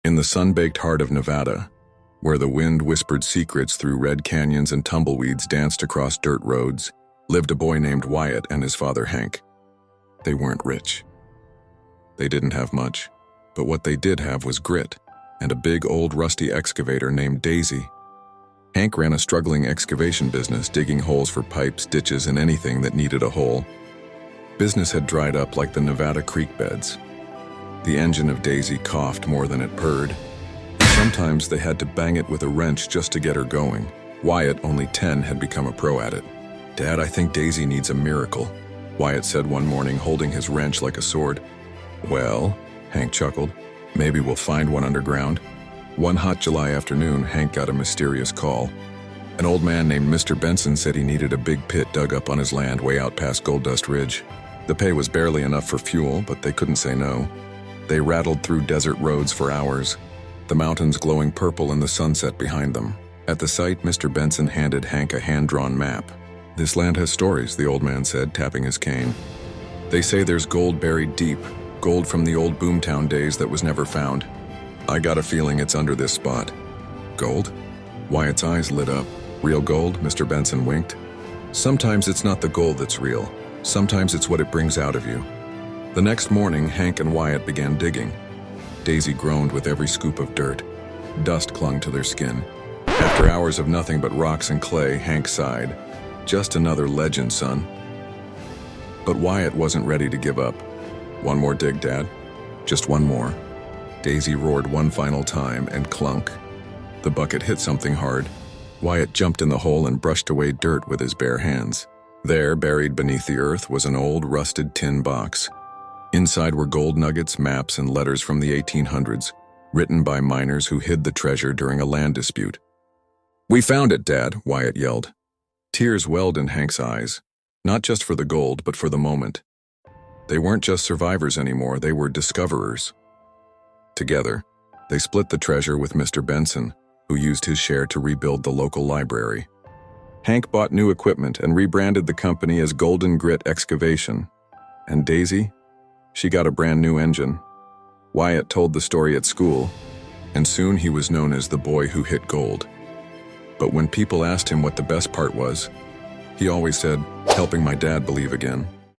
In the sun-baked heart of Nevada, where the wind whispered secrets through red canyons and tumbleweeds danced across dirt roads, lived a boy named Wyatt and his father Hank. They weren't rich. They didn't have much, but what they did have was grit and a big old rusty excavator named Daisy. Hank ran a struggling excavation business, digging holes for pipes, ditches, and anything that needed a hole. Business had dried up like the Nevada creek beds. The engine of Daisy coughed more than it purred. Sometimes they had to bang it with a wrench just to get her going. Wyatt, only 10, had become a pro at it. "Dad, I think Daisy needs a miracle," Wyatt said one morning, holding his wrench like a sword. "Well," Hank chuckled, "maybe we'll find one underground." One hot July afternoon, Hank got a mysterious call. An old man named Mr. Benson said he needed a big pit dug up on his land way out past Gold Dust Ridge. The pay was barely enough for fuel, but they couldn't say no. They rattled through desert roads for hours, the mountains glowing purple in the sunset behind them. At the site, Mr. Benson handed Hank a hand-drawn map. "This land has stories," the old man said, tapping his cane. "They say there's gold buried deep, gold from the old boomtown days that was never found. I got a feeling it's under this spot." "Gold?" Wyatt's eyes lit up. "Real gold?" Mr. Benson winked. "Sometimes it's not the gold that's real. Sometimes it's what it brings out of you." The next morning, Hank and Wyatt began digging. Daisy groaned with every scoop of dirt. Dust clung to their skin. After hours of nothing but rocks and clay, Hank sighed. "Just another legend, son." But Wyatt wasn't ready to give up. "One more dig, Dad. Just one more." Daisy roared one final time, and clunk. The bucket hit something hard. Wyatt jumped in the hole and brushed away dirt with his bare hands. There, buried beneath the earth, was an old, rusted tin box. Inside were gold nuggets, maps, and letters from the 1800s, written by miners who hid the treasure during a land dispute. "We found it, Dad," Wyatt yelled. Tears welled in Hank's eyes, not just for the gold, but for the moment. They weren't just survivors anymore, they were discoverers. Together, they split the treasure with Mr. Benson, who used his share to rebuild the local library. Hank bought new equipment and rebranded the company as Golden Grit Excavation. And Daisy? She got a brand new engine. Wyatt told the story at school, and soon he was known as the boy who hit gold. But when people asked him what the best part was, he always said, "Helping my dad believe again."